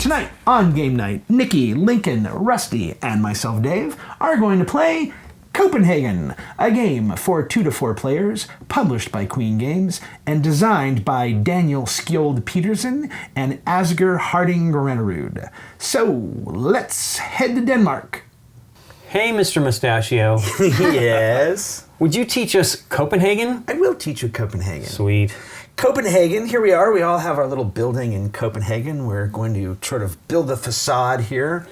tonight on Game Night, Nikki, Lincoln, Rusty, and myself, Dave, are going to play Copenhagen, a game for 2 to 4 players, published by Queen Games, and designed by Daniel Skjold Pedersen and Asger Granerud. So, let's head to Denmark. Hey, Mr. Mustachio. Yes? Would you teach us Copenhagen? I will teach you Copenhagen. Sweet. Copenhagen, here we are. We all have our little building in Copenhagen. We're going to sort of build the facade here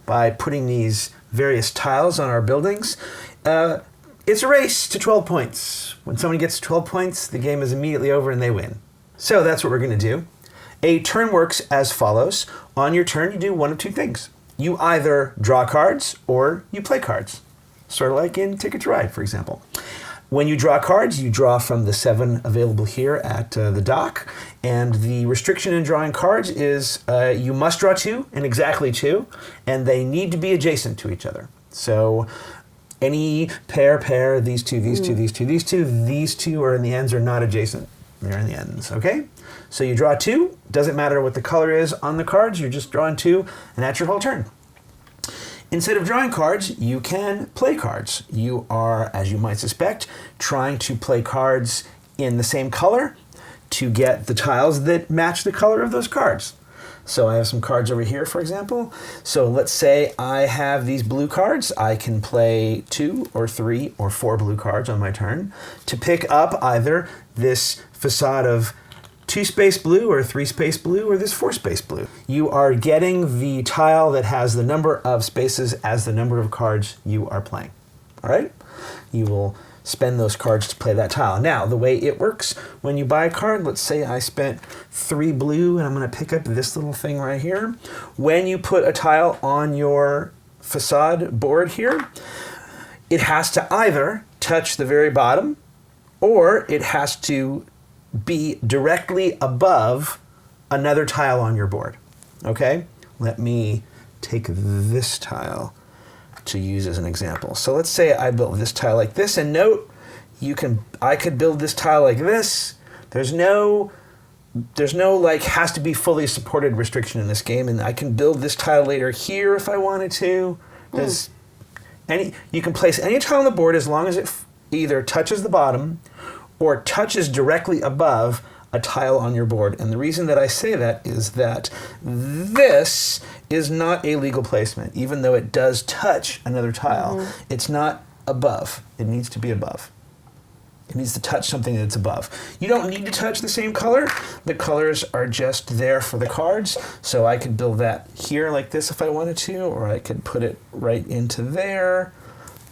by putting these various tiles on our buildings. It's a race to 12 points. When someone gets 12 points, the game is immediately over and they win. So that's what we're going to do. A turn works as follows. On your turn, you do one of two things. You either draw cards or you play cards. Sort of like in Ticket to Ride, for example. When you draw cards, you draw from the 7 available here at the dock. And the restriction in drawing cards is you must draw 2 and exactly 2, and they need to be adjacent to each other. So any pair, these two, these two, these two, these two are in the ends are not adjacent. They're in the ends, okay? So you draw 2, doesn't matter what the color is on the cards, you're just drawing 2, and that's your whole turn. Instead of drawing cards, you can play cards. You are, as you might suspect, trying to play cards in the same color to get the tiles that match the color of those cards. So I have some cards over here, for example. So let's say I have these blue cards. I can play 2 or 3 or 4 blue cards on my turn to pick up either this facade of 2-space blue or 3-space blue or this 4-space blue. You are getting the tile that has the number of spaces as the number of cards you are playing. All right? You will spend those cards to play that tile. Now, the way it works, when you buy a card, let's say I spent 3 blue and I'm going to pick up this little thing right here. When you put a tile on your facade board here, it has to either touch the very bottom or it has to be directly above another tile on your board. Okay? Let me take this tile to use as an example. So let's say I built this tile like this, and note, I could build this tile like this. There's no like has to be fully supported restriction in this game, and I can build this tile later here if I wanted to. You can place any tile on the board as long as it either touches the bottom or touches directly above a tile on your board. And the reason that I say that is that this is not a legal placement. Even though it does touch another tile, it's not above. It needs to be above. It needs to touch something that's above. You don't need to touch the same color. The colors are just there for the cards. So I could build that here like this if I wanted to, or I could put it right into there.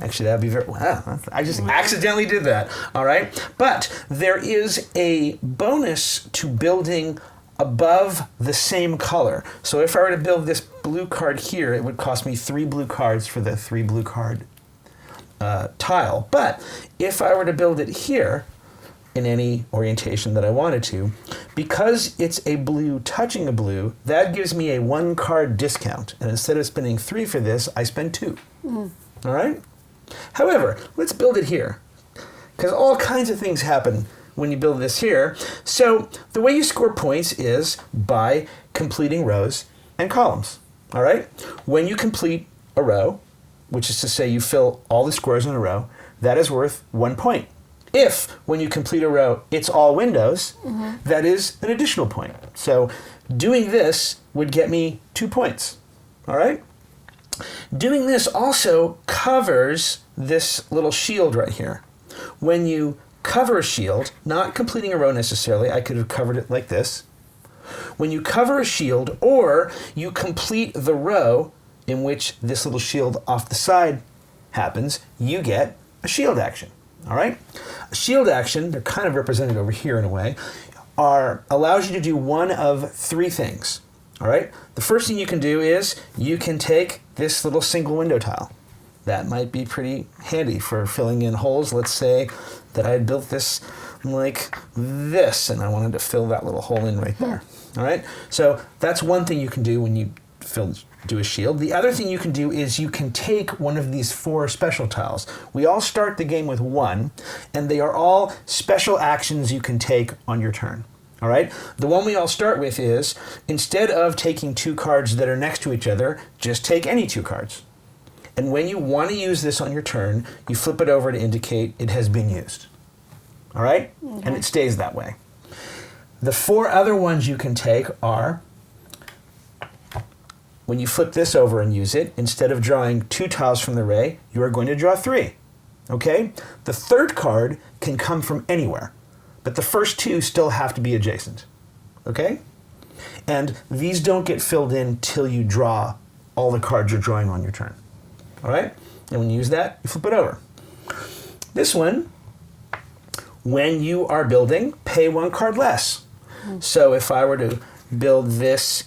Actually, that'd be very, wow, I just accidentally did that, all right? But there is a bonus to building above the same color. So if I were to build this blue card here, it would cost me 3 blue cards for the 3 blue card tile. But if I were to build it here, in any orientation that I wanted to, because it's a blue touching a blue, that gives me a 1 card discount. And instead of spending 3 for this, I spend 2, all right? However, let's build it here, because all kinds of things happen when you build this here. So the way you score points is by completing rows and columns, all right? When you complete a row, which is to say you fill all the squares in a row, that is worth 1 point. If, when you complete a row, it's all windows, that is an additional point. So doing this would get me 2 points, all right? Doing this also covers this little shield right here. When you cover a shield, not completing a row necessarily, I could have covered it like this. When you cover a shield or you complete the row in which this little shield off the side happens, you get a shield action, all right? A shield action, they're kind of represented over here in a way, allows you to do one of 3 things. All right. The first thing you can do is you can take this little single window tile. That might be pretty handy for filling in holes. Let's say that I had built this like this, and I wanted to fill that little hole in right there. All right. So that's one thing you can do when you do a shield. The other thing you can do is you can take one of these 4 special tiles. We all start the game with 1, and they are all special actions you can take on your turn. All right? The one we all start with is, instead of taking 2 cards that are next to each other, just take any 2 cards. And when you want to use this on your turn, you flip it over to indicate it has been used. All right? Okay. And it stays that way. The 4 other ones you can take are, when you flip this over and use it, instead of drawing 2 tiles from the ray, you are going to draw 3. Okay? The 3rd card can come from anywhere, but the first 2 still have to be adjacent. Okay? And these don't get filled in till you draw all the cards you're drawing on your turn. All right? And when you use that, you flip it over. This one, when you are building, pay 1 card less. So if I were to build this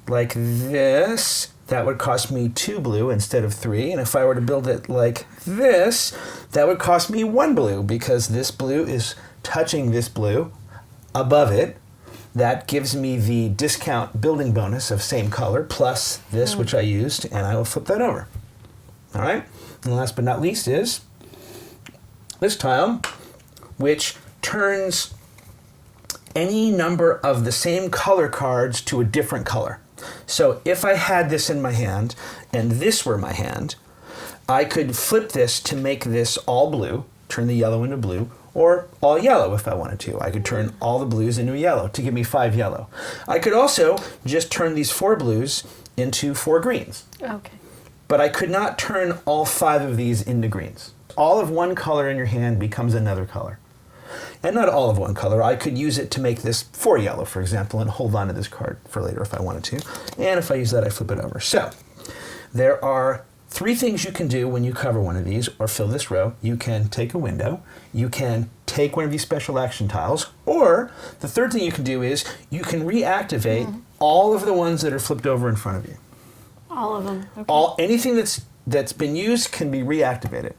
like this, that would cost me 2 blue instead of 3. And if I were to build it like this, that would cost me 1 blue, because this blue is touching this blue above it. That gives me the discount building bonus of same color plus this, which I used, and I will flip that over. All right? And last but not least is this tile, which turns any number of the same color cards to a different color. So if I had this in my hand and this were my hand, I could flip this to make this all blue, turn the yellow into blue, or all yellow if I wanted to. I could turn all the blues into yellow to give me 5 yellow. I could also just turn these 4 blues into 4 greens. Okay. But I could not turn all 5 of these into greens. All of one color in your hand becomes another color. And not all of one color. I could use it to make this 4 yellow, for example, and hold on to this card for later if I wanted to. And if I use that, I flip it over. So there are 3 things you can do when you cover one of these or fill this row. You can take a window, you can take one of these special action tiles, or the 3rd thing you can do is you can reactivate all of the ones that are flipped over in front of you. All of them. Okay. Anything that's been used can be reactivated.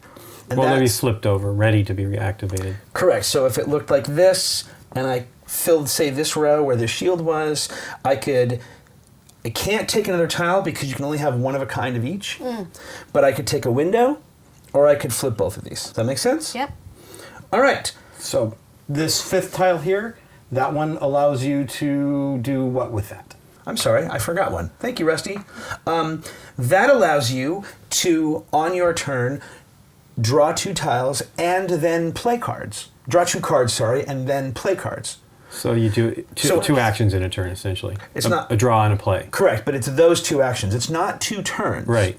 And Well, maybe flipped over, ready to be reactivated. Correct. So if it looked like this, and I filled, say, this row where the shield was, I can't take another tile because you can only have one of a kind of each, but I could take a window, or I could flip both of these. Does that make sense? Yep. All right. So this 5th tile here, that one allows you to do what with that? I'm sorry, I forgot one. Thank you, Rusty. That allows you to, on your turn, draw 2 tiles and then play cards. Draw 2 cards, sorry, and then play cards. So you do two actions in a turn, essentially. It's not a draw and a play. Correct, but it's those 2 actions. It's not 2 turns. Right.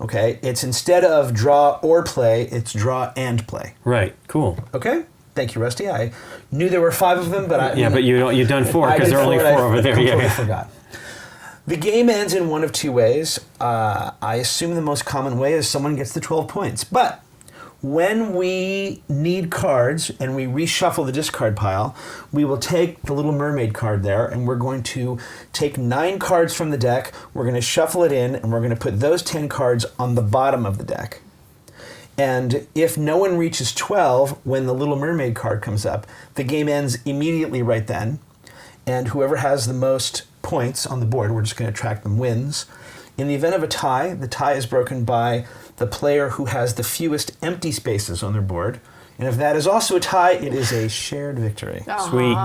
Okay, it's instead of draw or play, it's draw and play. Right. Cool. Okay, thank you, Rusty. I knew there were 5 of them, but you've done 4 because there are only 4 over there. I completely Yeah. forgot. The game ends in one of 2 ways. I assume the most common way is someone gets the 12 points. But when we need cards and we reshuffle the discard pile, we will take the Little Mermaid card there, and we're going to take 9 cards from the deck, we're going to shuffle it in, and we're going to put those 10 cards on the bottom of the deck. And if no one reaches 12 when the Little Mermaid card comes up, the game ends immediately right then, and whoever has the most points on the board, we're just going to track them, wins. In the event of a tie, the tie is broken by the player who has the fewest empty spaces on their board. And if that is also a tie, it is a shared victory. Sweet.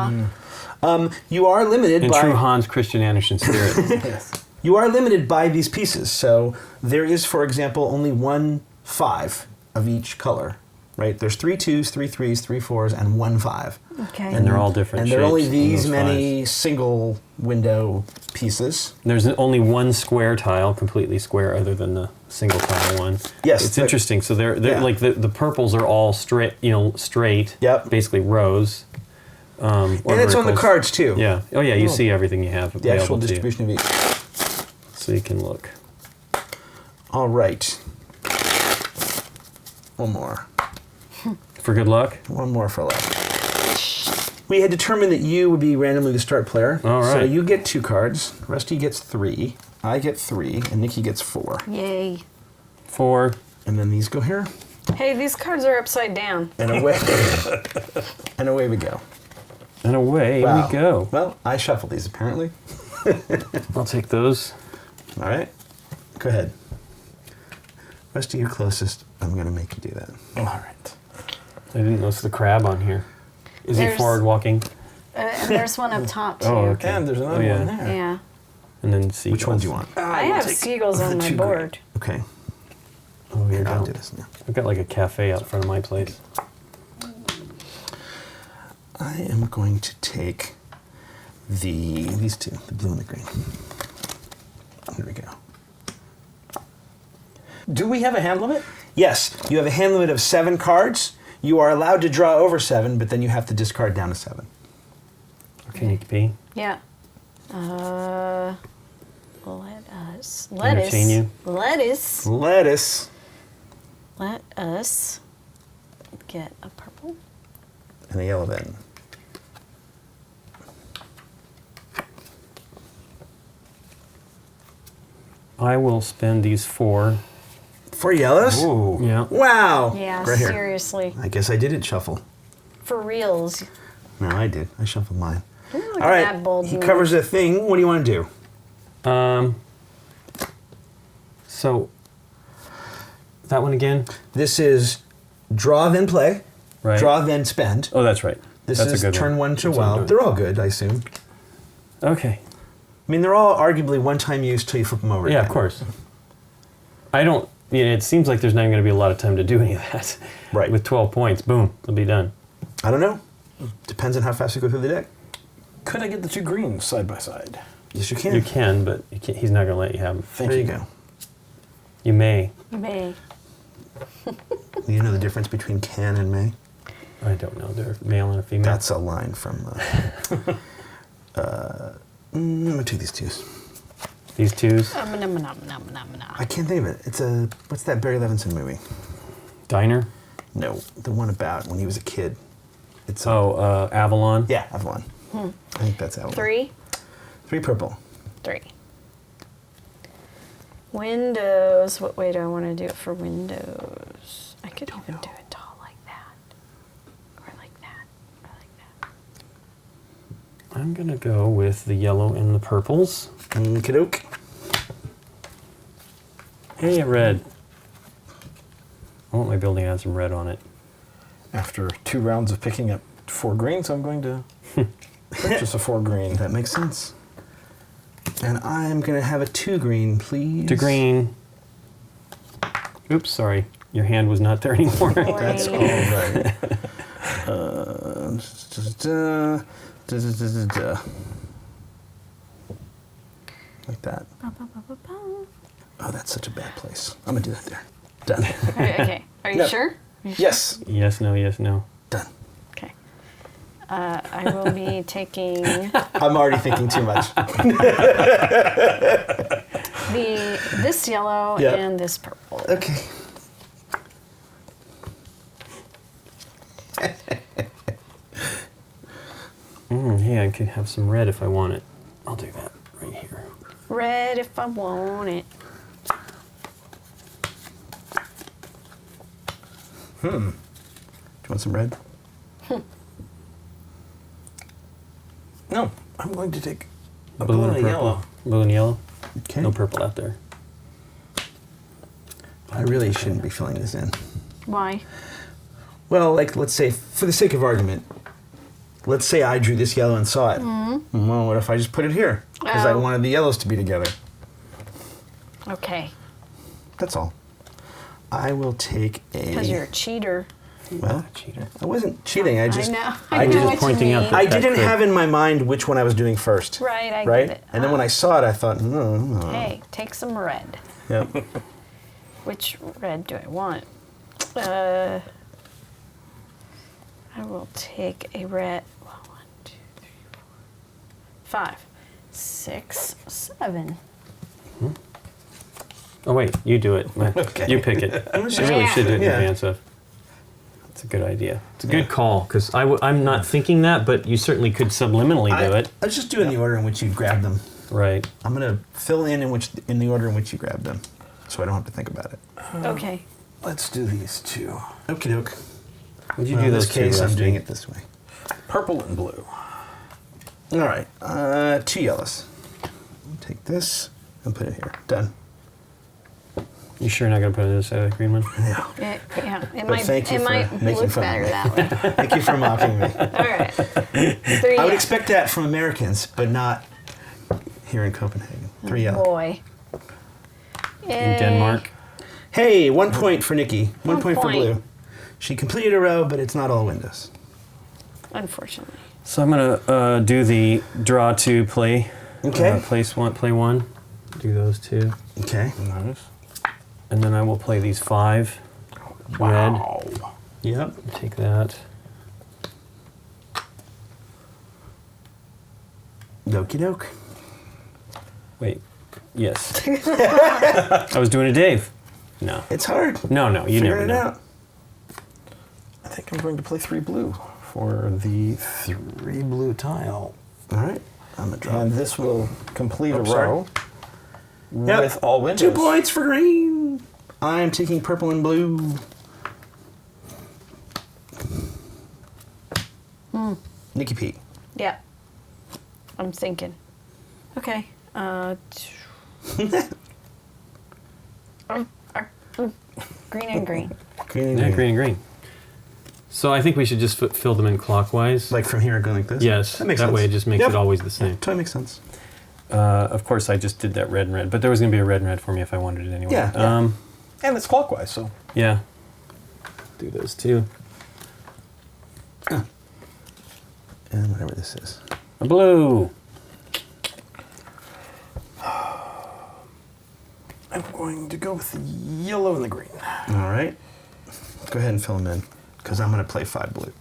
You are limited In by... true Hans Christian Andersen spirit. Yes. You are limited by these pieces. So there is, for example, only 1 5 of each color. Right? There's 3 2s, 3 3s, 3 4s, and 1 5. Okay. And they're all different And there are only shapes in these those many single window pieces. There's only 1 square tile, completely square, other than the single tile one. Yes, It's interesting. So they're yeah. like the purples are all straight, straight. Yep. Basically rows. Or And it's on the verticals. cards too. Yeah. Oh yeah. You see everything you have The actual available to you, distribution of each. so you can look. All right. One more. For good luck. One more for luck. We had determined that you would be randomly the start player. All right. So you get 2 cards. Rusty gets 3. I get 3. And Nikki gets 4. Yay. 4. And then these go here. Hey, these cards are upside down. And away, and away we go. And away Wow. we go. Well, I shuffled these apparently. I'll take those. All right. Go ahead. Rusty, you're closest. I'm going to make you do that. All right. I didn't notice the crab on here. Is he There's- forward walking? And there's one up top, too. Oh, okay. And there's another yeah. one there. Yeah. And then seagulls. Which one do you want? I have seagulls on my board. Okay. Oh, you Here, I'll don't. do this now. I've got like a cafe out front of my place. I am going to take these two, the blue and the green. Here we go. Do we have a hand limit? Yes, you have a hand limit of 7 cards. You are allowed to draw over 7, but then you have to discard down to 7. Can you be? Yeah. Let us. Entertain you? Lettuce. Lettuce. Let us get a purple. And a yellow then. I will spend these 4. 4 yellows? Ooh. Yeah. Wow. Yeah, Right here. seriously. I guess I didn't shuffle. For reals. No, I did. I shuffled mine. Ooh, look All at right. that bold He move. covers a thing. What do you want to do? So that one again? This is draw then play. Right. Draw then spend. Oh, that's right. This That's is a good turn 1 to That's what I'm wild. doing. They're all good, I assume. Okay. I mean, they're all arguably one-time use till you flip them over Yeah, again. of course. I don't. Yeah, it seems like there's not going to be a lot of time to do any of that. Right. With 12 points, boom, it'll be done. I don't know. Depends on how fast you go through the deck. Could I get the 2 greens side by side? Yes, you can. You can, but you can't, he's not going to let you have them. Thank There you. you go. You may. You may. You know the difference between can and may? I don't know. They're male and a female. That's a line from. I'm gonna take these twos. These twos. I can't think of it. It's a what's that Barry Levinson movie? Diner. No, the one about when he was a kid. It's Avalon. yeah, Avalon. I think that's Avalon. 3. 3 purple. 3. Windows. What way do I want to do it for windows? I could even do it tall like that. Or like that. Or like that. I'm going to go with the yellow and the purples. Kadook. Hey, a red. I want my building to have some red on it. After 2 rounds of picking up 4 greens, I'm going to purchase a 4 green. That makes sense. And I'm gonna have a 2 green, please. 2 green. Oops, sorry. Your hand was not there anymore. That's all right. Like that. Oh, that's such a bad place. I'm gonna do that there. Done. Okay. Are you No. sure? Yes. Yes, no, yes, no. Done. Okay. I will be taking I'm already thinking too much. this yellow Yep. and this purple. Okay. Hey, I could have some red if I want it. I'll do that right here. Red if I want it. Do you want some red? No, I'm going to take a Blue blue and and a purple. yellow. Blue and yellow. Okay. No purple out there. I really shouldn't be filling this in. Why? Well, like, let's say, for the sake of argument, let's say I drew this yellow and saw it. Well, what if I just put it here? Because I Oh. wanted the yellows to be together. Okay. That's all. I will take Because you're a. a cheater. Well, Cheater. I wasn't cheating. I just. know. I know just what you pointing out mean. that- I didn't could- have in my mind which one I was doing first. Right, I Right? get it. And then when I saw it, I thought, no. Hey, take some red. Yep. Which red do I want? I will take a red. Well, 1, 2, 3, 4, 5, 6, 7. Oh, wait, you do it. Okay. You pick it. You really should do it in Yeah. advance of. That's a good idea. It's a good call, because I'm not thinking that, but you certainly could subliminally do it. Let's just do it in the order in which you grabbed them. Right. I'm gonna fill in the order in which you grabbed them, so I don't have to think about it. Okay. Let's do these 2. Okie doke. Would you Well, do in those this case, two, I'm Rusty? doing it this way. Purple and blue. All right, 2 yellows. Take this and put it here. Done. You sure you're not going to put it on the side of the green one? Yeah. Yeah. It But thank you for might making look fun of better me. that way. Thank you for mocking me. All right. 3. I would expect that from Americans, but not here in Copenhagen. 3 yellow. Boy. In Denmark. Hey, 1 point for Nikki. 1 1 point for point. blue. She completed a row, but it's not all windows. Unfortunately. So I'm going to do the draw 2 play. Okay. Play 1. Do those 2. Okay. Nice. And then I will play these 5. Red. Wow. Yep. Take that. Dokie doke. Wait. Yes. I was doing a Dave. No. It's hard. No, you Figure never it know. out. I think I'm going to play 3 blue for the 3 blue tile. All right. I'm going to draw. And this will complete a Oh, sorry. row Yep. with all windows. 2 points for green. I'm taking purple and blue. Nikki P. Yeah. I'm thinking. Okay. Green and green. Green and Yeah, green. green and green. So I think we should just fill them in clockwise. Like from here going like this? Yes. That makes that sense. way it just makes Yep. it always the Yeah, same. totally makes sense. Of course, I just did that red and red, but there was going to be a red and red for me if I wanted it anyway. Yeah, yeah. And it's clockwise, so. Yeah. Do those 2. And whatever this is. A blue. I'm going to go with the yellow and the green. All right. Go ahead and fill them in, because I'm going to play 5 blue.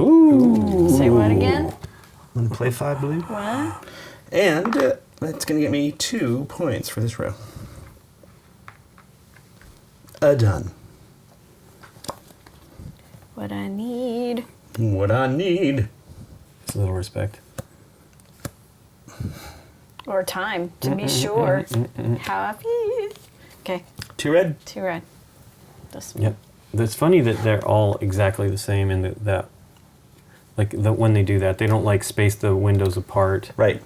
Ooh. Say what again? I'm going to play 5 blue. What? And that's going to get me 2 points for this row. Done. What I need. What I need. Just a little respect. Or time to be sure how I feel. Okay. 2 red. 2 red. This one. Yep. It's funny that they're all exactly the same in that when they do that, they don't like space the windows apart Right.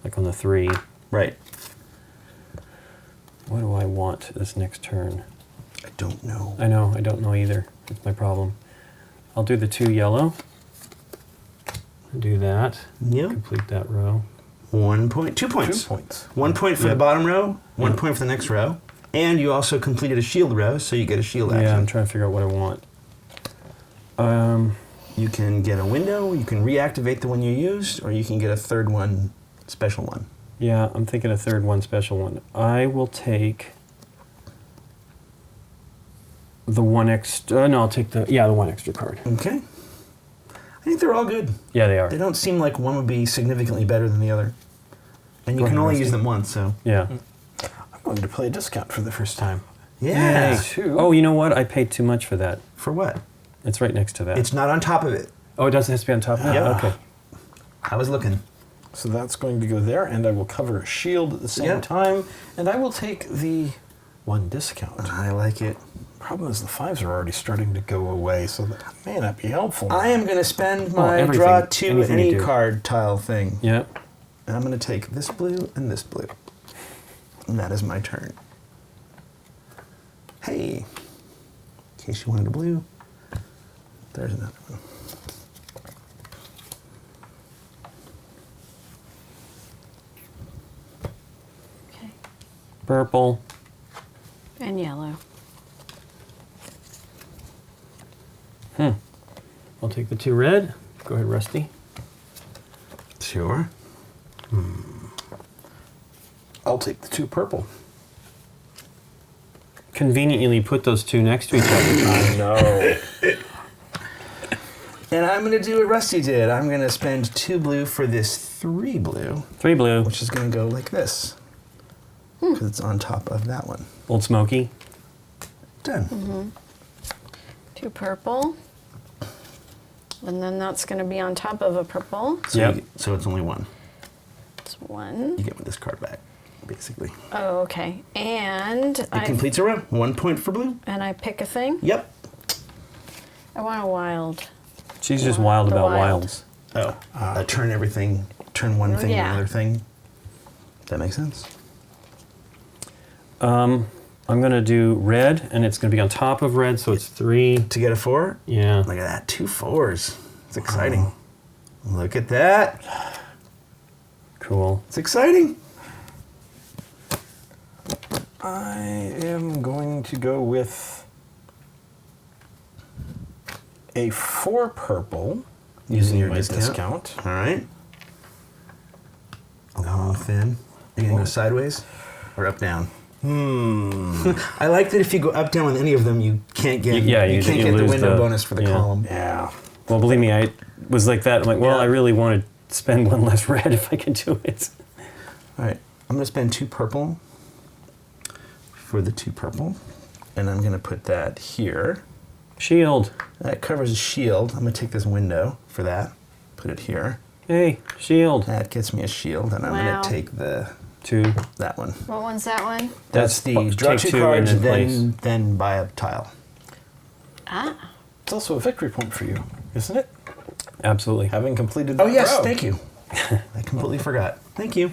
like on the 3. Right. What do I want this next turn? I don't know. I know, I don't know either. That's my problem. I'll do the 2 yellow. Do that. Yep. Complete that row. 1 point. 2 points. 2 points. 1 point for the Yep. bottom row. 1 Yep. point for the next row. And you also completed a shield row, so you get a shield action. Yeah, I'm trying to figure out what I want. You can get a window, you can reactivate the one you used, or you can get a 3rd one, special one. Yeah, I'm thinking a 3rd one, special one. I will take the 1 extra. No, I'll take the 1 extra card. Okay. I think they're all good. Yeah, they are. They don't seem like one would be significantly better than the other. And you Go can ahead, only Rusty. use them once, so. Yeah. I'm going to play a discount for the first time. Yeah. Yay. 2. Oh, you know what? I paid too much for that. For what? It's right next to that. It's not on top of it. Oh, it doesn't have to be on top of it? Yeah. Okay. I was looking. So that's going to go there, and I will cover a shield at the same Yep. time, and I will take the 1 discount. I like it. Problem is the 5s are already starting to go away, so that may not be helpful. I am going to spend my everything. draw 2 Anything you any do. card tile thing. Yep. And I'm going to take this blue and this blue. And that is my turn. Hey. In case you wanted a blue, there's another one. Okay. Purple. And yellow. I'll take the 2 red. Go ahead, Rusty. Sure. I'll take the 2 purple. Conveniently put those 2 next to each other. No. And I'm going to do what Rusty did. I'm going to spend 2 blue for this 3 blue, 3 blue. which is going to go like this. Because it's on top of that one. Old Smoky. Done. 2 purple. And then that's going to be on top of a purple. So, Yep. so it's only 1. It's 1. You get this card back, basically. Oh, okay. And It completes a row. 1 point for blue. I pick a thing. Yep. I want a wild. She's just wild The about wild. wilds. Oh. Turn everything, turn one thing to Yeah. another thing. That makes sense. I'm going to do red, and it's going to be on top of red, so it's 3. To get a 4? Yeah. Look at that, 2 4s. It's exciting. Look at that. Cool. It's exciting. I am going to go with a 4 purple using your my discount. discount. All right. Long thin. Are you going to go sideways or up down? I like that if you go up down with any of them, you can't get You can't get the lose window the- bonus for the yeah. column. Yeah. Well, believe me, I was like that. I'm like, well, Yeah. I really want to spend one less red if I can do it. All right. I'm going to spend 2 purple for the 2 purple, and I'm going to put that here. Shield. That covers a shield. I'm going to take this window for that, put it here. Hey, shield. That gets me a shield, and I'm Wow. going to take 2. that one. What one's that one? That's the Take draw 2 2 cards, and then then buy a tile. Ah. It's also a victory point for you, isn't it? Absolutely. Having completed Oh that yes, row. thank you. I completely forgot. Thank you.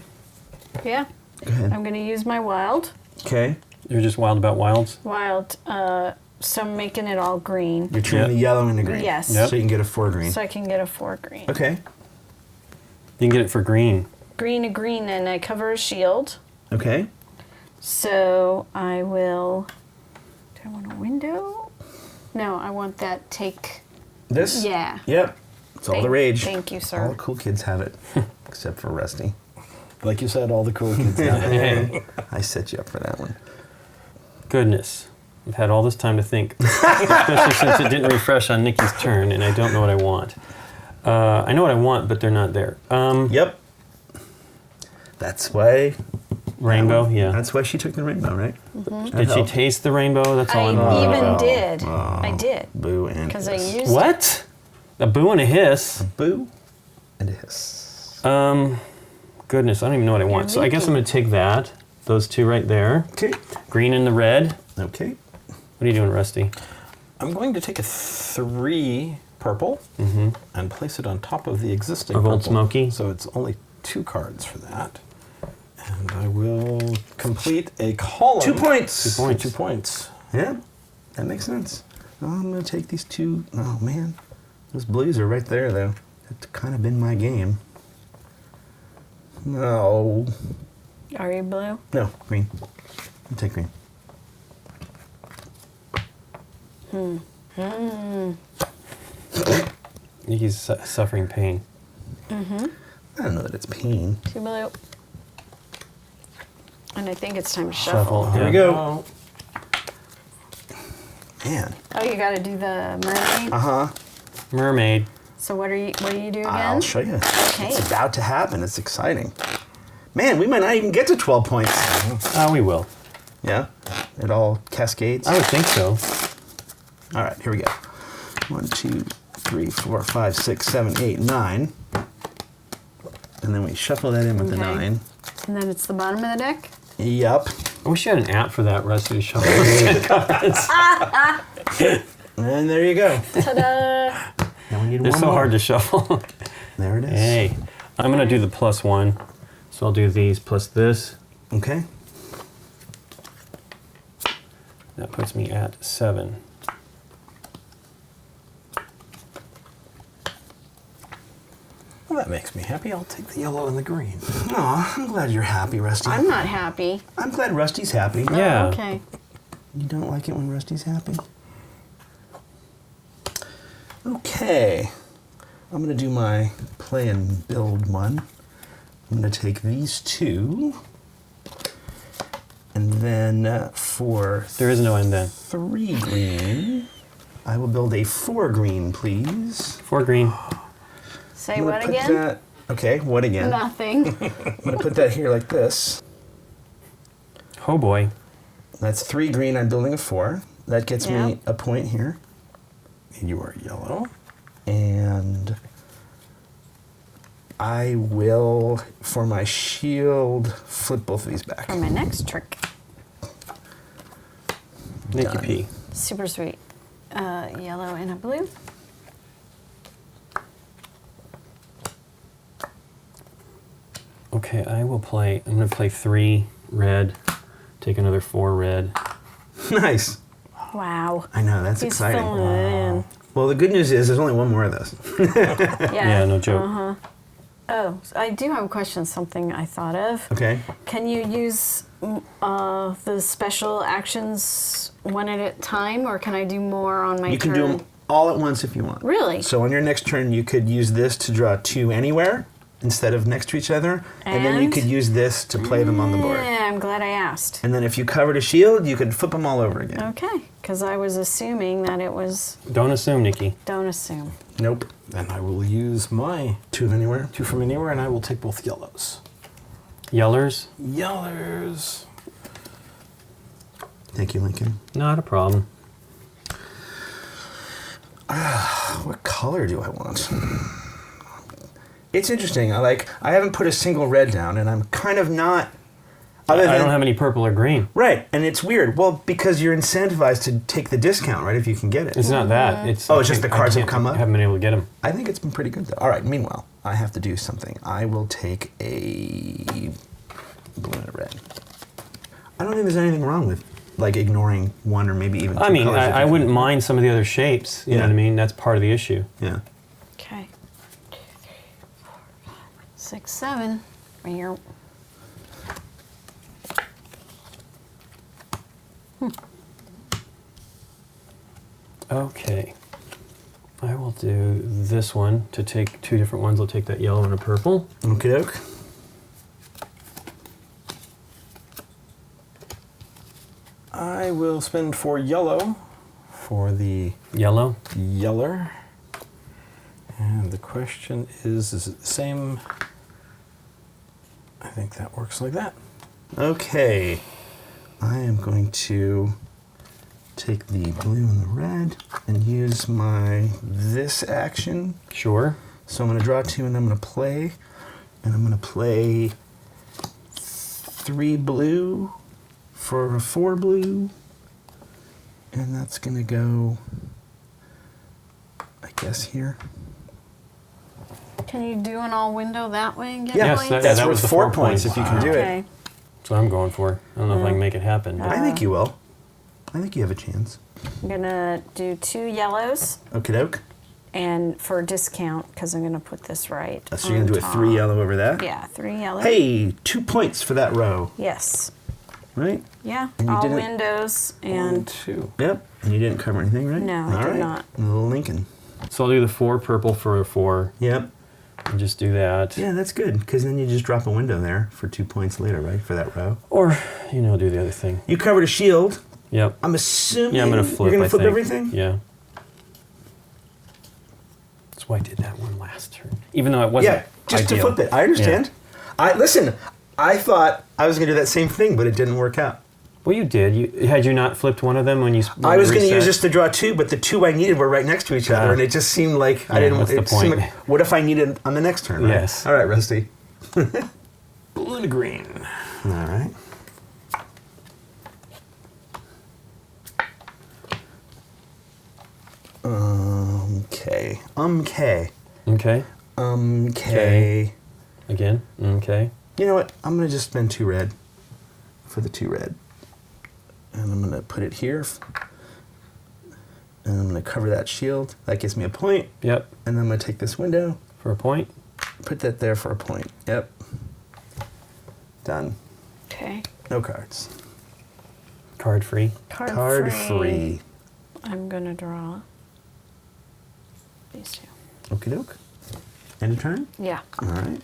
Yeah. Go ahead. I'm going to use my wild. Okay. You're just wild about wilds? Wild. So I'm making it all green. You're turning Yep. the yellow into green. Yes. Yep. So you can get a 4 green. So I can get a 4 green. Okay. You can get it for green. Green to green, and I cover a shield. Okay. So I will. Do I want a window? No, I want that take. This? Yeah. Yep. It's all the rage. Thank you, All sir. the cool kids have it, except for Rusty. Like you said, all the cool kids have it. Hey, I set you up for that one. goodness. I've had all this time to think, especially since it didn't refresh on Nikki's turn, and I don't know what I want. I know what I want, but they're not there. Yep. That's why. Rainbow, yeah. That's why she took the rainbow, right? Did she taste the rainbow? That's all I'm I worried even about. did. I did. Boo and Because I hiss. used What? A boo and a hiss? Boo and a hiss. Goodness, I don't even know what I want. So I guess I'm going to take that, those 2 right there. Okay. Green and the red. Okay. What are you doing, Rusty? I'm going to take a 3 purple and place it on top of the existing Of purple. Old Smoky? So it's only 2 cards for that. And I will complete a column. 2 points. 2 points. 2 points. Yeah, that makes sense. Oh, I'm going to take these 2. Oh, man. Those blues are right there, though. That's kind of been my game. No. Are you blue? No, green. I'll take green. Nikki's suffering pain. I don't know that it's pain. 2 blue. And I think it's time to shuffle. Shuffle. Here we go. Man. Oh, you got to do the mermaid. Uh-huh. Mermaid. So what do you do again? I'll show you. Okay. It's about to happen. It's exciting. Man, we might not even get to 12 points. Oh, we will. Yeah? It all cascades. I would think so. All right, here we go. 1, 2, 3, 4, 5, 6, 7, 8, 9. And then we shuffle that in with the Okay. 9. And then it's the bottom of the deck. Yep. I wish you had an app for that, Rusty, to shuffle. And there you go. Ta-da! Now we need They're one so more. hard to shuffle. There it is. Hey, I'm going to do the +1. So I'll do these plus this. Okay. That puts me at 7. Well, that makes me happy. I'll take the yellow and the green. Aw, I'm glad you're happy, Rusty. I'm not happy. I'm glad Rusty's happy. Yeah. Okay. You don't like it when Rusty's happy? Okay. I'm going to do my play and build one. I'm going to take these 2. And then for There is no end then. 3 green, I will build a 4 green, please. 4 green. Say I'm gonna what put again? that- okay, what again? Nothing. I'm going to put that here like this. Oh boy. That's 3 green, I'm building a 4. That gets Yeah. me a point here. And you are yellow. And I will, for my shield, flip both of these back. For my next trick. Nikki Done. P. Super sweet. Yellow and a blue. Okay, I will play. I'm going to play 3 red, take another 4 red. Nice. Wow. I know, that's He's exciting. filling it in. Well, the good news is there's only one more of this. Yeah, no joke. Oh, I do have a question, something I thought of. Okay. Can you use the special actions one at a time, or can I do more on my turn? You can do them all at once if you want. Really? So on your next turn, you could use this to draw 2 anywhere instead of next to each other. And then you And? could use this to play them on the board. Yeah, I'm glad I asked. And then if you covered a shield, you could flip them all over again. Okay, because I was assuming that it was. Don't assume, Nikki. Don't assume. Nope. Then I will use my 2 of anywhere. 2 from anywhere, and I will take both yellows. Yellers? Yellers. Thank you, Lincoln. Not a problem. What color do I want? It's interesting. I haven't put a single red down, and I'm kind of not. I don't have any purple or green. Right, and it's weird. Well, because you're incentivized to take the discount, right? If you can get it. It's not that. It's Oh, it's just the cards have come up? I haven't been able to get them. I think it's been pretty good, though. All right, meanwhile, I have to do something. I will take a blue and a red. I don't think there's anything wrong with, ignoring one or maybe even two I mean, colors if I you wouldn't can. mind some of the other shapes. You know Yeah. what I mean? That's part of the issue. Yeah. Okay. 2, 3, 4, 5, 6, 7. Meow. Okay. I will do this one to take 2 different ones. I'll take that yellow and a purple. Okie doke. I will spend 4 yellow for the Yellow. yeller. And the question is it the same? I think that works like that. Okay. I am going to take the blue and the red and use my this action. Sure. So I'm going to draw 2 and I'm going to play. And I'm going to play 3 blue for 4 blue. And that's going to go, I guess, here. Can you do an all window that way and get Yeah, points? that's that worth was the 4 4 points points. if you can do it. Okay. That's what I'm going for. I don't know if I can make it happen. But I think you will. I think you have a chance. I'm gonna do 2 yellows, Okie doke. and for a discount, because I'm gonna put this right. So you're going to do a on 3 top. yellow over that? Yeah, 3 yellows. Hey, 2 points for that row, Yes. right? Yeah. And you All didn't- windows 1, and 2. Yep. And you didn't cover anything, right? No, I All did right. not. Lincoln. So I'll do the 4 purple for a 4 Yep. and just do that. Yeah, that's good, because then you just drop a window there for 2 points later, right, for that row. Or, do the other thing. You covered a shield. Yep. I'm assuming Yeah, I'm going to flip, you're going I to flip think. everything? Yeah. That's why I did that one last turn. Even though it wasn't Yeah, just ideal. to flip it. I understand. Yeah. I thought I was going to do that same thing, but it didn't work out. Well, you did. Had you not flipped one of them when you I was going to reset? use this to draw 2, but the 2 I needed were right next to each other, Yeah. and it just seemed like I Yeah, didn't. what's the It seemed point? like, what if I needed on the next turn? Right? Yes. All right, Rusty. Blue and green. All right. Okay. Okay. Okay. Again. Okay. You know what? I'm going to just spend 2 red for the 2 red. And I'm going to put it here. And I'm going to cover that shield. That gives me a point. Yep. And then I'm going to take this window, For a point. put that there for a point. Yep. Done. okay. No cards. Card free. Card free. I'm gonna draw these 2. Okie doke. End of turn? Yeah. All right.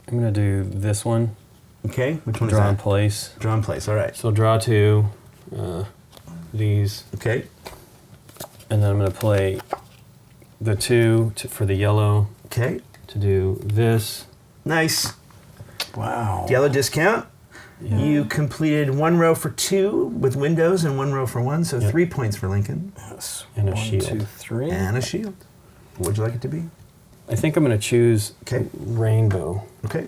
I'm going to do this one. Okay. Which one Draw in is that? place. Draw in place. All right. So draw 2. These. Okay. And then I'm going to play the 2 for the yellow Okay. to do this. Nice. Wow. Yellow discount. Yeah. You completed 1 row for 2 with windows and 1 row for 1, so Yep. 3 points for Lincoln. Yes. And a 1, shield. 2, 3. And a shield. What would you like it to be? I think I'm going to choose Okay. rainbow. Okay.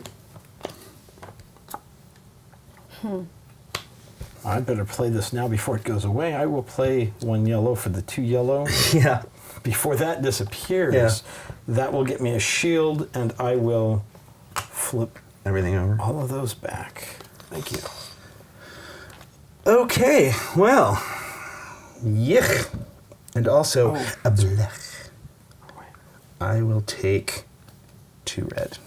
I better play this now before it goes away. I will play 1 yellow for the 2 yellow. Yeah. Before that disappears, Yeah. that will get me a shield, and I will flip Everything over. all of those back. Thank you. Okay, well, yich. And also, a blech. I will take 2 red.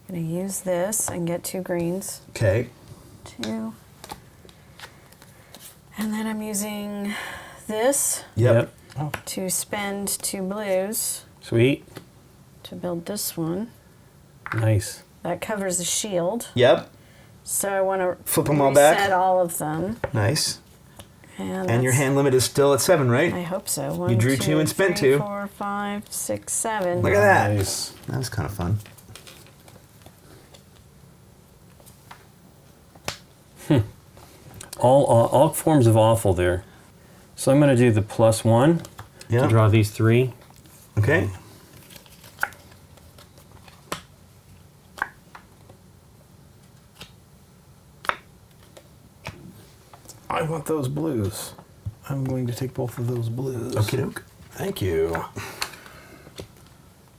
I'm going to use this and get 2 greens. Okay. 2. And then I'm using this Yep. to spend 2 blues Sweet. to build this one. Nice. That covers the shield. Yep. So I want to Flip them all back. reset all of them. Nice. And And your that's- hand limit is still at 7, right? I hope so. 1, You drew 2 and spent 3, 2. 4, 5, 6, 7. Look at that. Nice. That was kind of fun. All forms of awful there. So I'm going to do the +1 Yeah. to draw these 3. Okay. I want those blues. I'm going to take both of those blues. Okie doke. Thank you.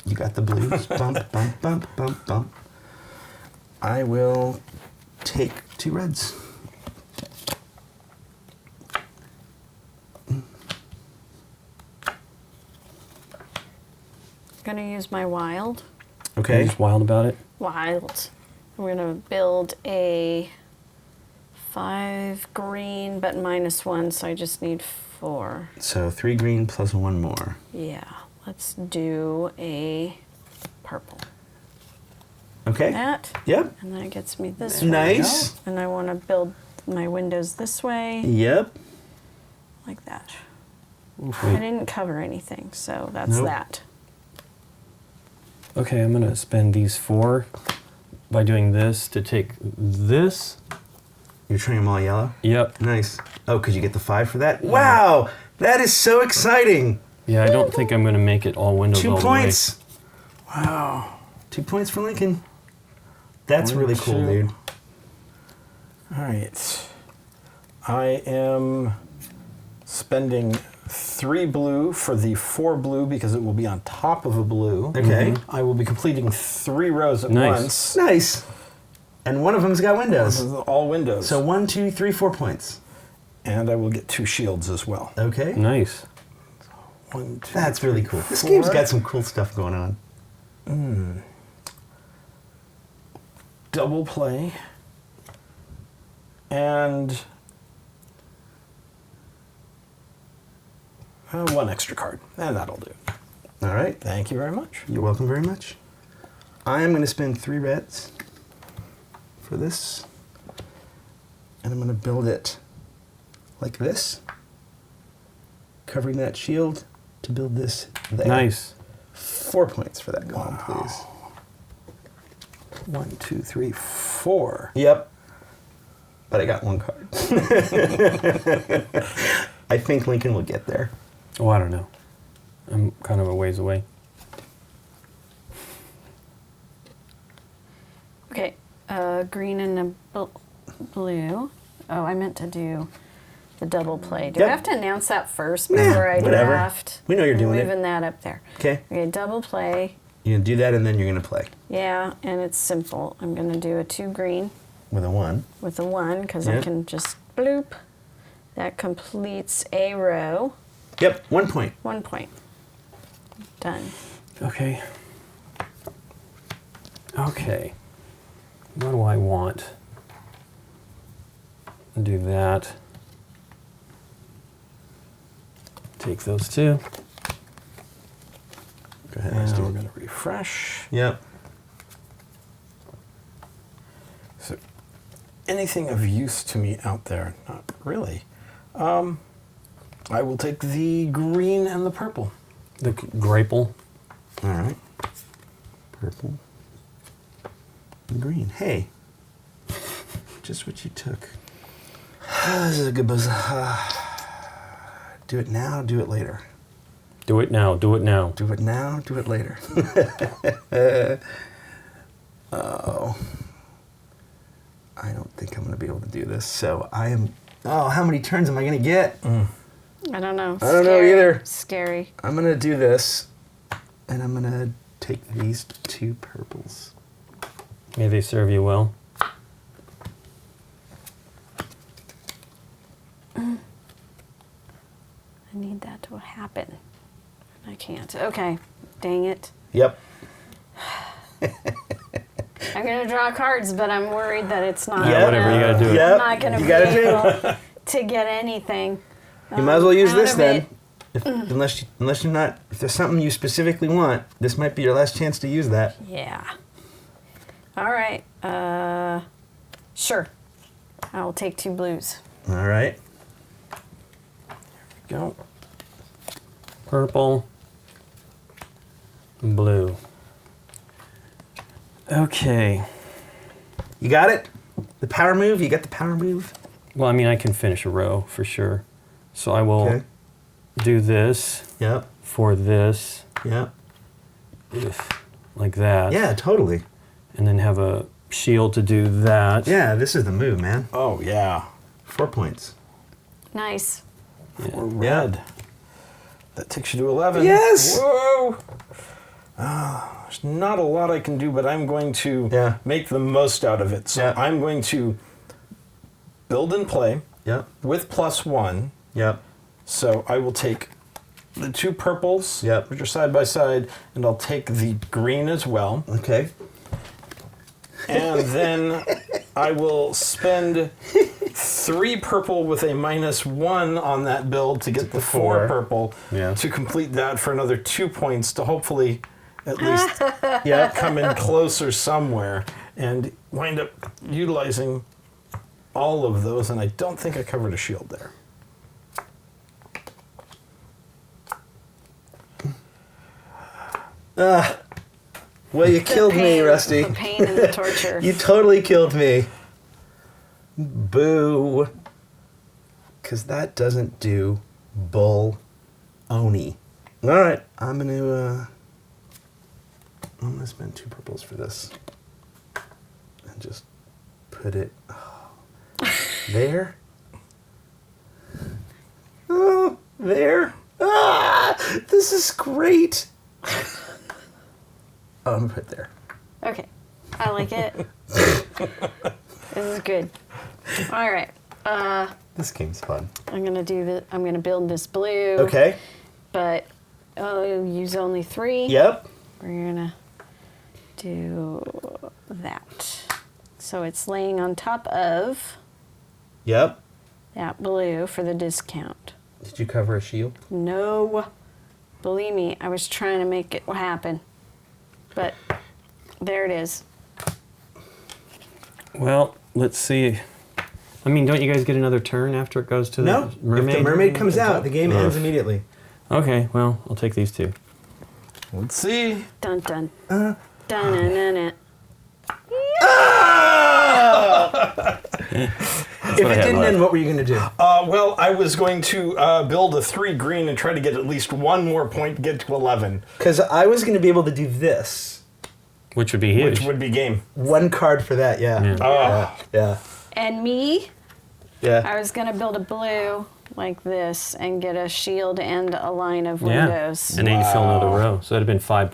You got the blues. Bump, bump, bump, bump, bump. I will take 2 reds. I'm going to use my wild. Okay. Just wild about it. Wild. We're going to build a 5 green, but -1, so I just need 4. So 3 green plus 1 more. Yeah. Let's do a purple. Okay. That. Yep. And then it gets me this way. Nice. And I want to build my windows this way, Yep. like that. Ooh, I sweet. didn't cover anything, so that's Nope. that. Okay, I'm going to spend these 4 by doing this to take this. You're turning them all yellow? Yep. Nice. Oh, because you get the 5 for that? Wow! That is so exciting! Yeah, I don't think I'm going to make it all windows 2 all points! Wow. 2 points for Lincoln. That's 1, really cool, 2. dude. All right. I am spending 3 blue for the 4 blue because it will be on top of a blue. Okay. I will be completing 3 rows at Nice. once. Nice. And one of them's got windows. All windows. So 1, 2, 3, 4 points. And I will get 2 shields as well. Okay. Nice. 1, 2. That's really cool. This 4. game's got some cool stuff going on. Double play. And 1 extra card. And that'll do. All right. Thank you very much. You're welcome very much. I am going to spend 3 reds for this. And I'm going to build it like this, covering that shield to build this there. Nice. 4 points for that column, please. 1, 2, 3, 4. Yep. But I got 1 card. I think Lincoln will get there. Oh, I don't know. I'm kind of a ways away. Okay, green and a blue. Oh, I meant to do the double play. Do Yep. I have to announce that first Nah, before I whatever. draft? We know you're I'm doing it. moving that up there. Okay. Okay, double play. You're going to do that and then you're going to play Yeah, and it's simple. I'm going to do a 2 green with a 1. with a 1 because Yeah. I can just bloop. That completes a row. Yep, 1 point. 1 point. Done. Okay. Okay. What do I want? Do that. Take those 2. Go ahead, And Asger. we're going to refresh. Yep. So, anything of use to me out there? Not really. I will take the green and the purple. The grapple. All right. Purple. And green. Hey. Just what you took. This is a good buzz. Do it now, do it later. Do it now. Do it now. Do it now, do it later. Oh. I don't think I'm going to be able to do this. So I am. Oh, how many turns am I going to get? I don't know. I don't know either. Scary. I'm going to do this. and I'm going to take these 2 purples. May they serve you well. I need that to happen. I can't. Okay. Dang it. Yep. I'm going to draw cards, but I'm worried that it's not Yeah, whatever, you gotta do it. Yep. I'm not going to You be gotta do able to get anything. You might as well use out this of then. it. Unless you're not, if there's something you specifically want, this might be your last chance to use that. Yeah. All right. Sure. I will take 2 blues. All right. Go. Purple. Blue. Okay. You got it? The power move? You got the power move? Well, I mean, I can finish a row for sure. So I will Okay. do this Yep. for this, Yep. like that. Yeah, totally. And then have a shield to do that. Yeah, this is the move, man. Oh, yeah. 4 points. Nice. Or red. That takes you to 11. Yes! Whoa! There's not a lot I can do, but I'm going to make the most out of it. So I'm going to build and play Yep. with +1. Yep. So I will take the 2 purples, which are side by side, and I'll take the green as well. Okay. And then I will spend 3 purple with a -1 on that build to get the 4 purple to complete that for another 2 points to hopefully at least come in closer somewhere and wind up utilizing all of those. And I don't think I covered a shield there. Well, you killed me, Rusty. The pain and the torture. You totally killed me. Boo. Because that doesn't do bull oni. All right, I'm gonna spend 2 purples for this, and just put it there. Oh, there. Ah, this is great. Oh, I'm gonna put it there. Okay. I like it. This is good. All right. This game's fun. I'm gonna do the. I'm gonna build this blue. Okay. But I'll use only 3. Yep. We're gonna do that. So it's laying on top of Yep. that blue for the discount. Did you cover a shield? No. Believe me, I was trying to make it happen. But there it is. Well, let's see. I mean, don't you guys get another turn after it goes to the mermaid? If the mermaid comes out, the game ends immediately. Okay, well, I'll take these 2. Let's see. Dun dun. Dun dun dun dun. If it didn't end, what were you going to do? Well, I was going to build a 3 green and try to get at least 1 more point to get to 11. Because I was going to be able to do this. Which would be huge. Which would be game. 1 card for that, yeah. Yeah. And me, Yeah. I was gonna build a blue like this and get a shield and a line of windows. And then you fill another row. So that'd have been 5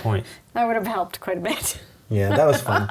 points. That would have helped quite a bit. Yeah, that was fun.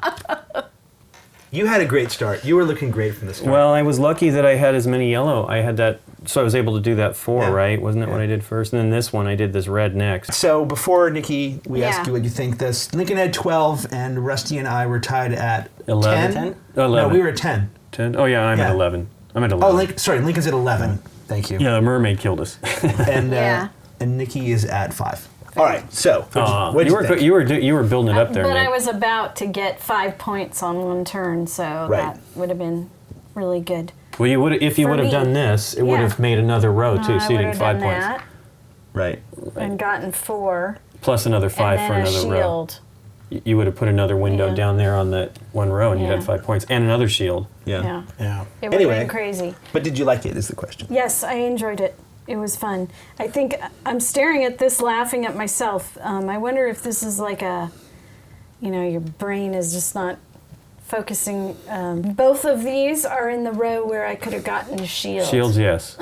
You had a great start. You were looking great from the start. Well, I was lucky that I had as many yellow. I had that, so I was able to do that 4, Yeah. right? Wasn't that what I did first? And then this one, I did this red next. So before, Nikki, we Yeah. asked you what you think. This Lincoln had 12, and Rusty and I were tied at 11? 10. 11. No, we were at 10. 10? Oh, yeah, I'm Yeah. at 11. I'm at 11. Oh, Lincoln's at 11. Thank you. Yeah, the mermaid killed us. And Yeah. and Nikki is at 5. All right. So what'd you think? You were building it up there, But Nick. I was about to get 5 points on 1 turn, so Right. that would have been really good. Well, you would if you For would have me. done this, it would Yeah. have made another row too, I so you would did have 5 done points. that Right. and gotten 4, Plus another 5 and for then a another row. shield. You would have put another window Yeah. down there on that 1 row, and you'd Yeah. had 5 points and another shield. Yeah. Yeah. It would Anyway. have been crazy. But did you like it? Is the question. Yes, I enjoyed it. It was fun. I think I'm staring at this, laughing at myself. I wonder if this is like a, your brain is just not focusing. Both of these are in the row where I could have gotten a shield. Shields, yes.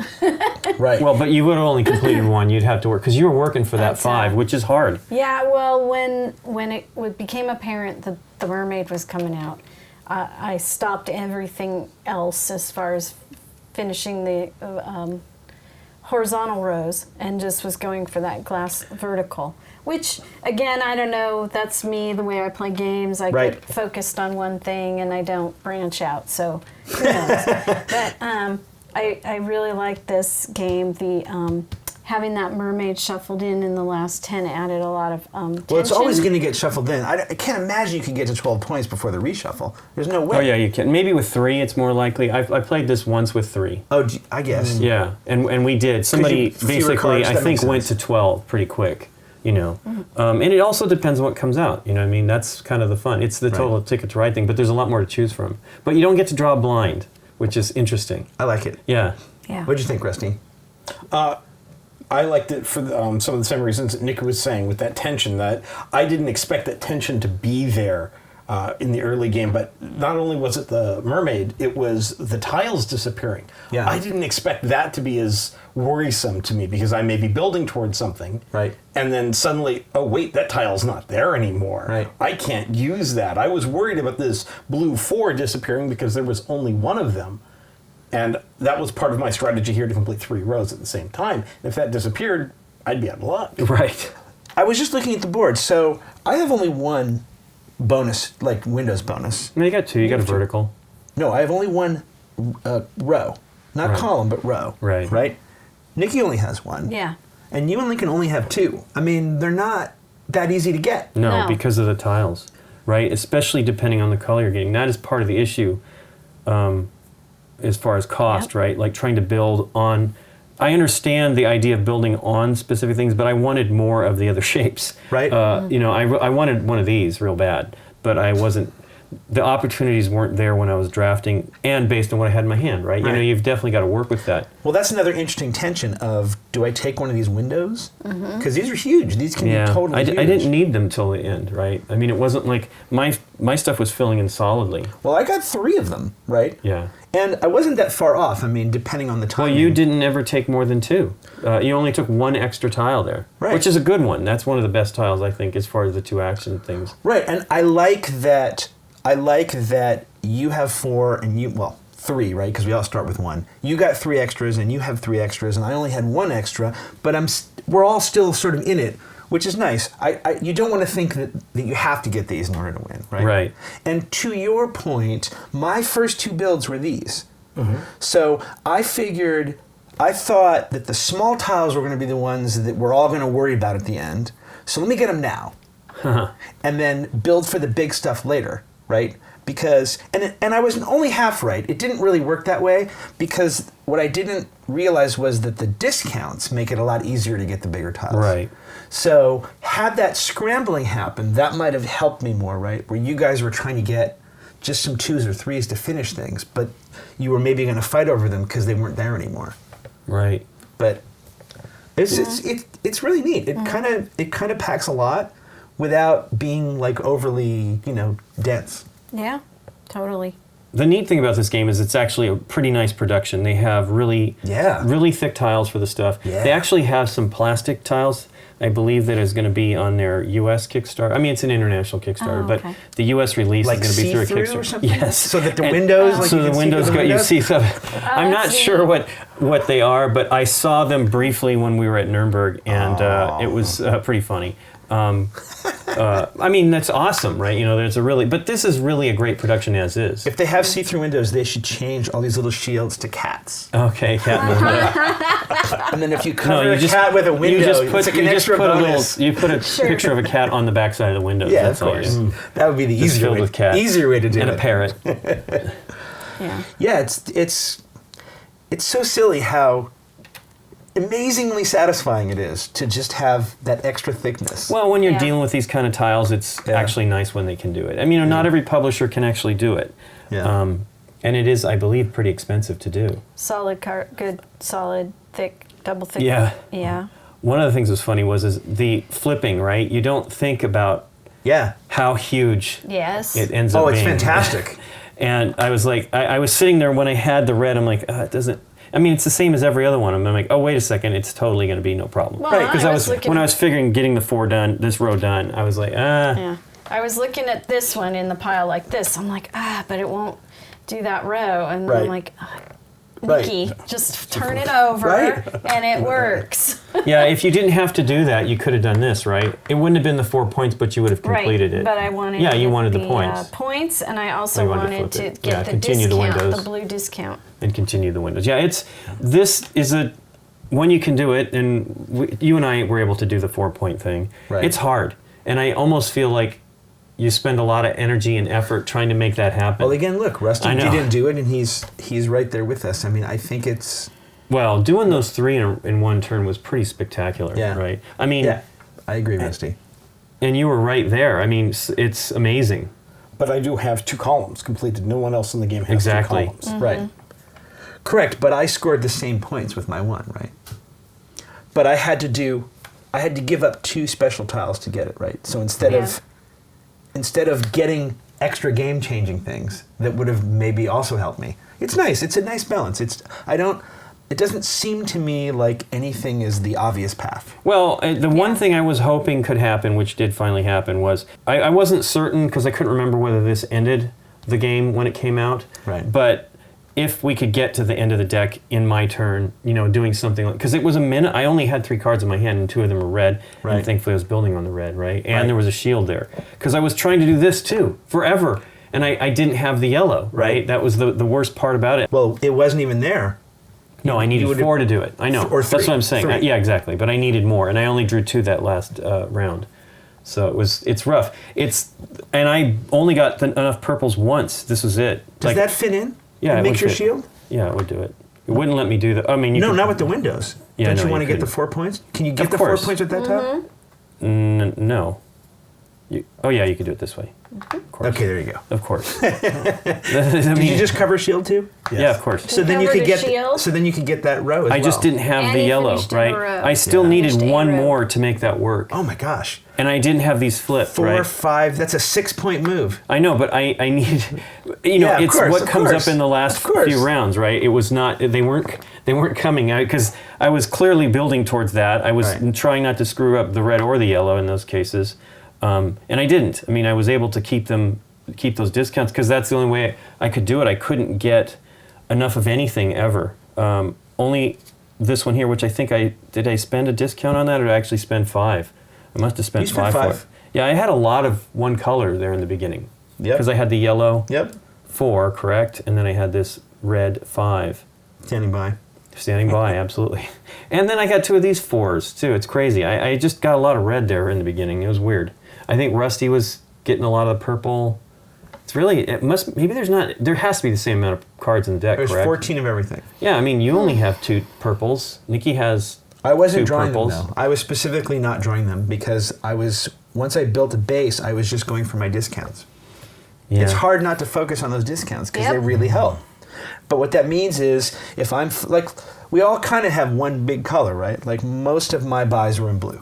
Right. Well, but you would have only completed one. You'd have to work because you were working for that That's 5, which is hard. Yeah, well, when it became apparent that the mermaid was coming out, I stopped everything else as far as finishing the horizontal rows and just was going for that glass vertical. Which, again, I don't know, that's me, the way I play games. I get focused on one thing and I don't branch out, so who knows. But I really like this game. The having that mermaid shuffled in the last 10 added a lot of tension. Well, it's always going to get shuffled in. I can't imagine you can get to 12 points before the reshuffle. There's no way. Oh, yeah, you can. Maybe with 3, it's more likely. I played this once with 3. Oh, I guess. Yeah, and we did. Somebody basically, cards, I think, went to 12 pretty quick. You know, and it also depends on what comes out. You know, what I mean, that's kind of the fun. It's the total ticket to ride thing, but there's a lot more to choose from. But you don't get to draw blind, which is interesting. I like it. Yeah. What'd you think, Rusty? I liked it for some of the same reasons that Nikki was saying, with that tension, that I didn't expect that tension to be there in the early game. But not only was it the mermaid, it was the tiles disappearing. Yeah. I didn't expect that to be as worrisome to me, because I may be building towards something. Right. And then suddenly, oh wait, that tile's not there anymore. Right. I can't use that. I was worried about this blue 4 disappearing because there was only one of them. And that was part of my strategy here, to complete 3 rows at the same time. If that disappeared, I'd be out of luck. Right. I was just looking at the board, so I have only one bonus, like Windows bonus. No, you got 2. You got a vertical. No, I have only one row. Not column, but row. Right. Right? Nikki only has 1. Yeah. And you and Lincoln only have 2. I mean, they're not that easy to get. No, No. because of the tiles, right? Especially depending on the color you're getting. That is part of the issue as far as cost, right? Like trying to build on... I understand the idea of building on specific things, but I wanted more of the other shapes. Right. You know, I wanted one of these real bad, but I wasn't... The opportunities weren't there when I was drafting, and based on what I had in my hand, right? You know, you've definitely got to work with that. Well, that's another interesting tension of, do I take one of these windows? Because these are huge. These can be totally huge. I didn't need them till the end, right? I mean, it wasn't like... My stuff was filling in solidly. Well, I got 3 of them, right? Yeah. And I wasn't that far off, I mean, depending on the time. Well, you didn't ever take more than 2. You only took 1 extra tile there, Right. which is a good one. That's one of the best tiles, I think, as far as the 2 action things. Right, and I like that you have 4 and 3, right? Because we all start with 1. You got 3 extras and you have 3 extras, and I only had 1 extra, but we're all still sort of in it, which is nice. You don't want to think that you have to get these in order to win, right? Right. And to your point, my first 2 builds were these. So I thought that the small tiles were going to be the ones that we're all going to worry about at the end. So let me get them now. And then build for the big stuff later, right? Because, and I was only half right. It didn't really work that way, because what I didn't realize was that the discounts make it a lot easier to get the bigger tiles. Right. So had that scrambling happen, that might have helped me more, right? Where you guys were trying to get just some 2s or 3s to finish things, but you were maybe going to fight over them because they weren't there anymore. Right. But it's really neat. It kind of packs a lot without being like overly, dense. Yeah, totally. The neat thing about this game is it's actually a pretty nice production. They have really thick tiles for the stuff. Yeah. They actually have some plastic tiles. I believe that is going to be on their U.S. Kickstarter. I mean, it's an international Kickstarter, but the U.S. release Like is going to be through a see-through Kickstarter. or something? Yes. So that the windows, so the windows go. You see them. I'm not sure what they are, but I saw them briefly when we were at Nuremberg, and it was pretty funny. I mean, that's awesome, right? But this is really a great production as is. If they have see-through windows, they should change all these little shields to cats. Okay, cat window. And then if you cover a cat with a window, it's like an extra bonus. You put a picture of a cat on so side of the window. Yeah, that's of course. That would be the easier way. With cats easier way to do it. And a parrot. Yeah. Yeah, it's so silly how amazingly satisfying it is to just have that extra thickness. Well, when you're dealing with these kind of tiles, it's actually nice when they can do it. I mean, not every publisher can actually do it. Yeah. And it is, I believe, pretty expensive to do. Good, solid, thick, double thick. Yeah. Yeah. One of the things that was funny was the flipping, right? You don't think about Yeah. how huge Yes. it ends up Oh, it's being. fantastic. And I was like, I was sitting there when I had the red, I'm like, it doesn't, I mean, it's the same as every other one. I'm like, oh, wait a second, it's totally going to be no problem. Well, Right, Because when I was figuring getting the 4 done, this row done, I was like, Yeah. I was looking at this one in the pile like this. I'm like, but it won't do that row. And Right. I'm like, Right. Nikki, just turn it over Right. and it works. yeah, if you didn't have to do that, you could have done this, right? It wouldn't have been the 4 points, but you would have completed it. But I wanted Yeah, to you get wanted the points. points, and I also You wanted to wanted to flip it. get Yeah, the continue the discount, windows. the blue discount. And continue the windows. Yeah, this is when you can do it, and you and I were able to do the 4-point thing. Right. It's hard, and I almost feel like you spend a lot of energy and effort trying to make that happen. Well, again, look, Rusty I know. didn't do it, and he's right there with us. I mean, I think it's... Well, doing those 3 in one turn was pretty spectacular, Yeah. right? I mean, Yeah, I agree, Rusty. and you were right there. I mean, it's amazing. But I do have 2 columns completed. No one else in the game has Exactly. 2 columns. Mm-hmm. Right. Correct, but I scored the same points with my 1, right? But I had to give up 2 special tiles to get it right. So instead of getting extra game-changing things that would have maybe also helped me. It's nice. It's a nice balance. It doesn't seem to me like anything is the obvious path. Well, the one thing I was hoping could happen, which did finally happen, was I wasn't certain because I couldn't remember whether this ended the game when it came out. Right. But if we could get to the end of the deck in my turn, doing something like, because it was a minute, I only had 3 cards in my hand and 2 of them were red. Right. And thankfully I was building on the red, right? And Right. there was a shield there. Because I was trying to do this too, forever. And I didn't have the yellow, right? That was the worst part about it. Well, it wasn't even there. No, I You needed would've- 4 to do it. I know. Or That's 3. what I'm saying. 3. Yeah, exactly. But I needed more, and I only drew 2 that last round. So it's rough. And I only got enough purples once. This was it. Does that fit in? Yeah, It it makes would your fit. shield? Yeah, it would do it. It wouldn't let me do that. I mean, No, not with the windows. Yeah, Don't no, you want to you get the couldn't. 4 points? Can you get Of the 4 course. points with that tile? No. Yeah, you could do it this way. Of course. Okay, there you go. Of course. Did you just cover shield too? Yeah, of course. So then you cover could the get. shield? So then you could get that row as I well. just didn't have And the you yellow, finished in a right? row. I still Yeah. needed Finished in a 1 row. more to make that work. Oh my gosh. And I didn't have these flipped, 4, right? 5. That's a 6-point move. I know, but I need, Yeah, of it's course, what of comes course, up in the last of course. few rounds, right? It was not, they weren't coming out because I was clearly building towards that. I was Right. trying not to screw up the red or the yellow in those cases. And I didn't. I mean, I was able to keep those discounts because that's the only way I could do it. I couldn't get enough of anything ever. Only this one here, which I think did I spend a discount on that or did I actually spend 5? I must have spent You spent 5 for 5. it. Yeah, I had a lot of one color there in the beginning. Yep. Because I had the yellow Yep. 4, correct? And then I had this red 5. Standing by. Standing by, absolutely. And then I got 2 of these 4s, too. It's crazy. I just got a lot of red there in the beginning. It was weird. I think Rusty was getting a lot of the purple. Maybe there has to be the same amount of cards in the deck, There's correct? 14 of everything. Yeah, I mean, you only have 2 purples. Nikki has I wasn't 2 drawing purples. them though. I was specifically not drawing them because once I built a base, I was just going for my discounts. Yeah. It's hard not to focus on those discounts because they Yep. really help. But what that means is if I'm we all kind of have one big color, right? Like most of my buys were in blue,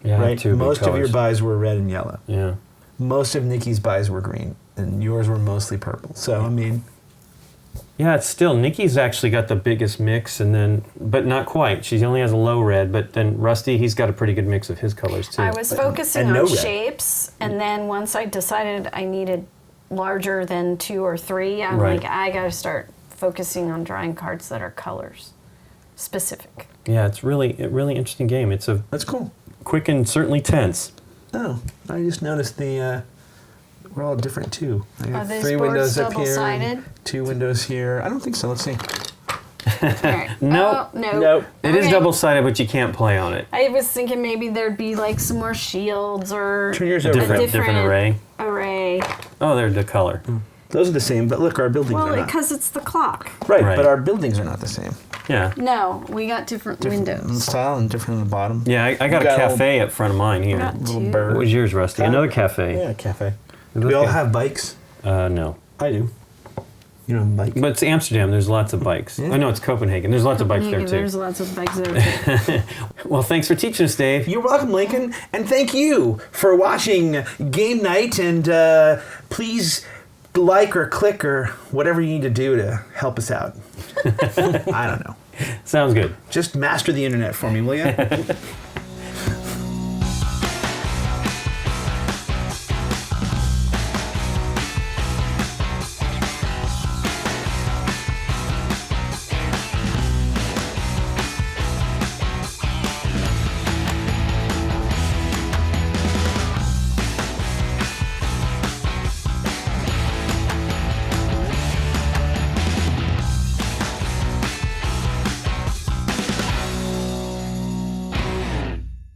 Yeah, I have right? 2 big Most of your colors. buys were red and yellow. Yeah. Most of Nikki's buys were green, and yours were mostly purple. So I mean, Yeah, it's still, Nikki's actually got the biggest mix, but not quite. She only has a low red, but then Rusty, he's got a pretty good mix of his colors too. I was focusing and no on red. shapes, and then once I decided I needed larger than 2 or 3, I'm Right. like, I got to start focusing on drawing cards that are colors specific. Yeah, it's really a really interesting game. It's a that's cool. quick and certainly tense. Oh, I just noticed we're all different too. I Are got these 3 boards windows up here, double-sided? 2 windows here. I don't think so. Let's see. All right. Nope. Oh, no. Nope. It is Okay. double-sided, but you can't play on it. I was thinking maybe there'd be like some more shields or Turn yours A over. different array. array. Oh, they're the color. Those are the same, but look, our buildings Well, are not. because it's the clock. Right, Right. but our buildings are not the same. Yeah. No, we got different In the windows. style and different on the bottom. Yeah, I got a got a cafe up front of mine here. Got Little 2. bird. What was yours, Rusty? Another cafe. Yeah, cafe. Look We all at- have bikes. No. I do. You know, bike. But it's Amsterdam. There's lots of bikes. Yeah. Oh, no, it's Copenhagen. There's lots of bikes there, too. There's lots of bikes there, too. Well, thanks for teaching us, Dave. You're welcome, Lincoln. And thank you for watching Game Night. And please like or click or whatever you need to do to help us out. I don't know. Sounds good. Just master the internet for me, will you?